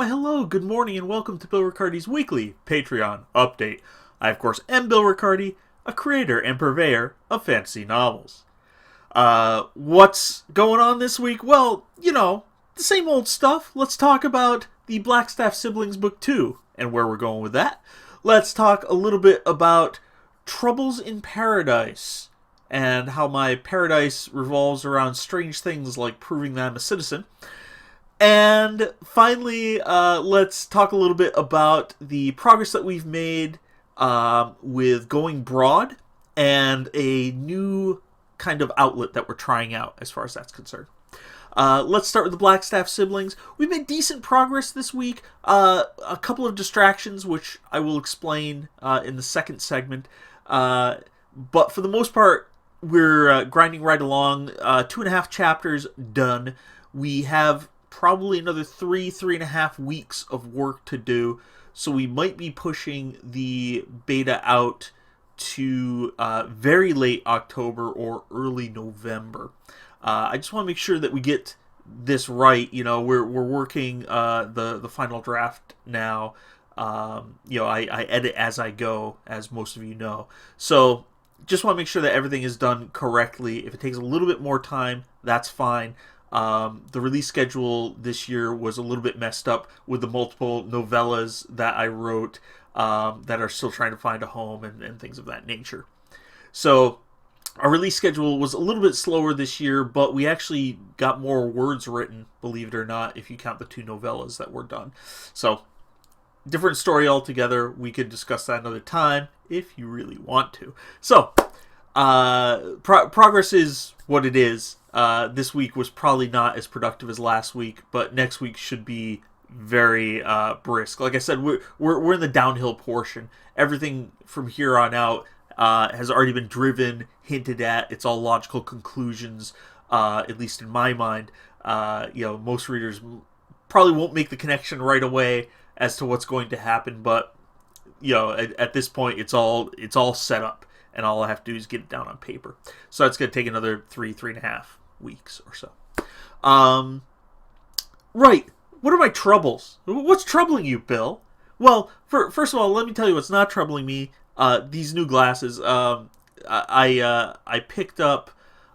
Why, hello, good morning, and welcome to Bill Riccardi's weekly Patreon update. I, of course, am Bill Riccardi, a creator and purveyor of fantasy novels. What's going on this week? Well, the same old stuff. Let's talk about the Blackstaff Siblings Book 2 and where we're going with that. Let's talk a little bit about Troubles in Paradise and how my paradise revolves around strange things like proving that I'm a citizen. And finally, let's talk a little bit about the progress that we've made with going broad and a new kind of outlet that we're trying out as far as that's concerned. Let's start with the Blackstaff Siblings. We've made decent progress this week. A couple of distractions, which I will explain in the second segment. But for the most part, we're grinding right along. 2.5 chapters done. We have probably another 3.5 weeks of work to do, so we might be pushing the beta out to very late October or early November. I just want to make sure that we get this right. We're working the final draft now. I edit as I go, as most of you know. So just want to make sure that everything is done correctly. If it takes a little bit more time, that's fine. The release schedule this year was a little bit messed up with the multiple novellas that I wrote that are still trying to find a home and things of that nature. So our release schedule was a little bit slower this year, but we actually got more words written, believe it or not, if you count the 2 novellas that were done. So different story altogether. We could discuss that another time if you really want to. So progress is what it is. This week was probably not as productive as last week, but next week should be very brisk. Like I said, we're in the downhill portion. Everything from here on out has already been driven, hinted at. It's all logical conclusions, at least in my mind. Most readers probably won't make the connection right away as to what's going to happen, but at this point, it's all set up. And all I have to do is get it down on paper. So that's going to take another 3.5 weeks or so. Right. What are my troubles? What's troubling you, Bill? Well, first of all, let me tell you what's not troubling me. These new glasses. I picked up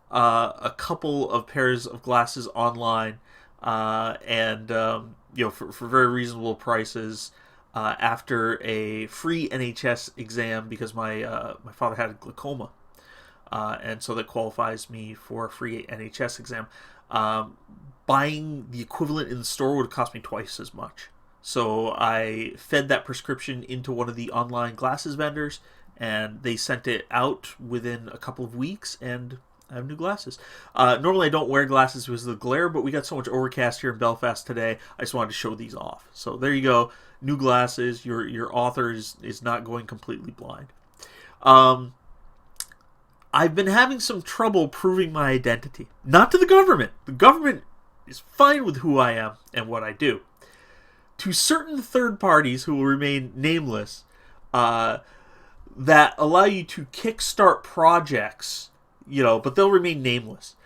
a couple of pairs of glasses online, and for very reasonable prices. After a free NHS exam, because my father had glaucoma, and so that qualifies me for a free NHS exam. Buying the equivalent in the store would have cost me twice as much. So I fed that prescription into one of the online glasses vendors, and they sent it out within a couple of weeks, and I have new glasses. Normally I don't wear glasses because of the glare, but we got so much overcast here in Belfast today, I just wanted to show these off. So there you go. New glasses. Your author is not going completely blind. I've been having some trouble proving my identity. Not to the government. The government is fine with who I am and what I do. To certain third parties who will remain nameless, that allow you to kickstart projects, but they'll remain nameless.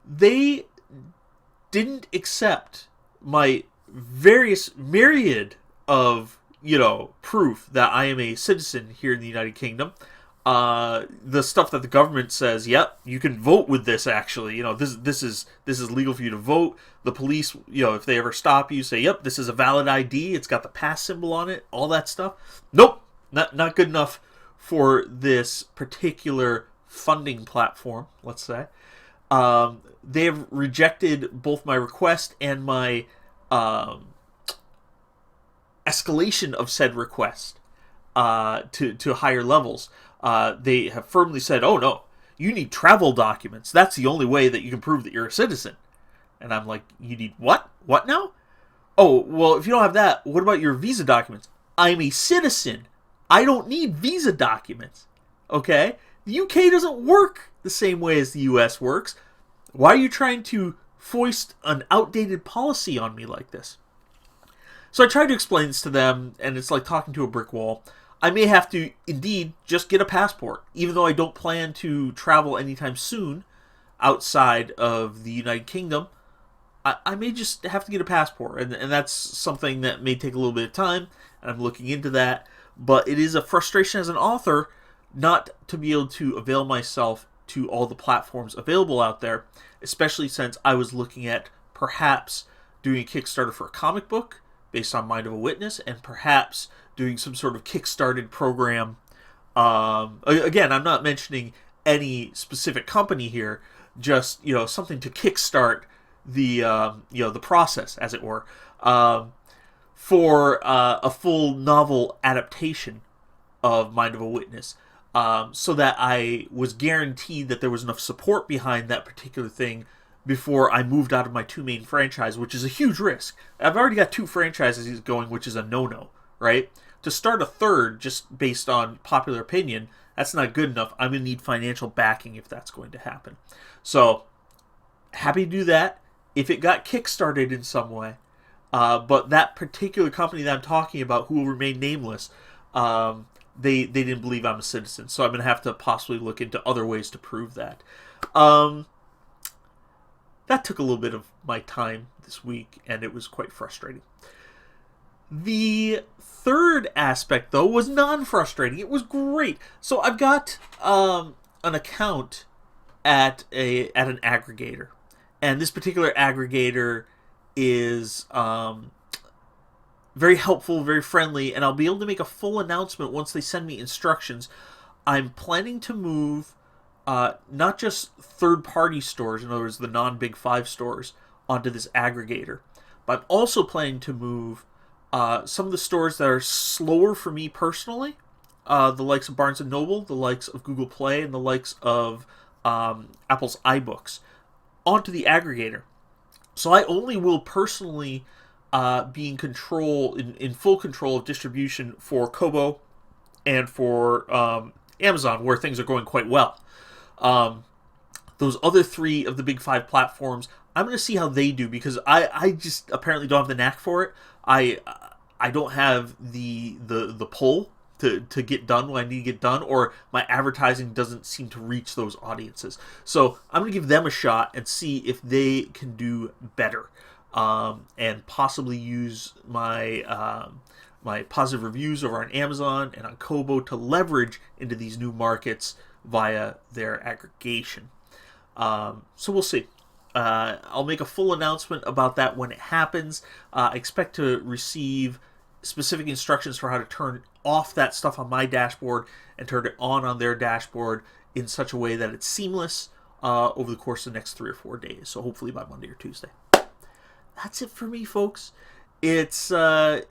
They didn't accept my various myriad of proof that I am a citizen here in the United Kingdom. The stuff that the government says, yep, you can vote with this. Actually, this is legal for you to vote. The police, if they ever stop you, say, yep, this is a valid ID. It's got the pass symbol on it. All that stuff. Nope, not good enough for this particular funding platform. Let's say they have rejected both my request and my escalation of said request to higher levels. They have firmly said, oh no, you need travel documents. That's the only way that you can prove that you're a citizen. And I'm like, you need what? What now? Oh, well, if you don't have that, what about your visa documents? I'm a citizen. I don't need visa documents. Okay? The UK doesn't work the same way as the US works. Why are you trying to foist an outdated policy on me like this? So I tried to explain this to them, and it's like talking to a brick wall. I may have to, indeed, just get a passport, even though I don't plan to travel anytime soon outside of the United Kingdom. I may just have to get a passport, and that's something that may take a little bit of time, and I'm looking into that. But it is a frustration as an author not to be able to avail myself to all the platforms available out there, especially since I was looking at perhaps doing a Kickstarter for a comic book based on Mind of a Witness, and perhaps doing some sort of Kickstarted program. Again, I'm not mentioning any specific company here, just something to kickstart the the process, as it were, for a full novel adaptation of Mind of a Witness, so that I was guaranteed that there was enough support behind that particular thing before I moved out of my two main franchise, which is a huge risk. I've already got two franchises going, which is a no-no, right? To start a third just based on popular opinion, that's not good enough. I'm going to need financial backing if that's going to happen. So, happy to do that if it got kickstarted in some way. But that particular company that I'm talking about, who will remain nameless, they didn't believe I'm a citizen. So I'm going to have to possibly look into other ways to prove that. That took a little bit of my time this week, and it was quite frustrating. The third aspect, though, was non-frustrating. It was great. So I've got an account at an aggregator, and this particular aggregator is very helpful, very friendly, and I'll be able to make a full announcement once they send me instructions. I'm planning to move not just third-party stores, in other words, the non-Big Five stores, onto this aggregator, but I'm also planning to move some of the stores that are slower for me personally, the likes of Barnes & Noble, the likes of Google Play, and the likes of Apple's iBooks, onto the aggregator. So I only will personally be in full control of distribution for Kobo and for Amazon, where things are going quite well. Those other three of the Big Five platforms, I'm going to see how they do, because I just apparently don't have the knack for it. I don't have the pull to get done when I need to get done, or my advertising doesn't seem to reach those audiences. So I'm going to give them a shot and see if they can do better, and possibly use my my positive reviews over on Amazon and on Kobo to leverage into these new markets via their aggregation. So we'll see. I'll make a full announcement about that when it happens. I expect to receive specific instructions for how to turn off that stuff on my dashboard and turn it on their dashboard in such a way that it's seamless over the course of the next 3 or 4 days. So hopefully by Monday or Tuesday. That's it for me, folks. It's been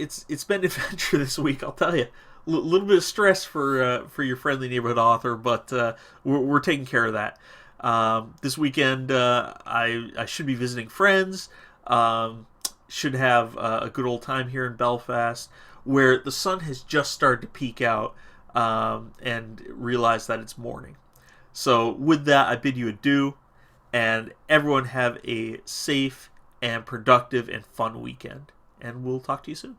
an adventure this week, I'll tell you. A little bit of stress for your friendly neighborhood author, but we're taking care of that. This weekend, I should be visiting friends. Should have a good old time here in Belfast, where the sun has just started to peek out, and realize that it's morning. So with that, I bid you adieu, and everyone have a safe and productive and fun weekend. And we'll talk to you soon.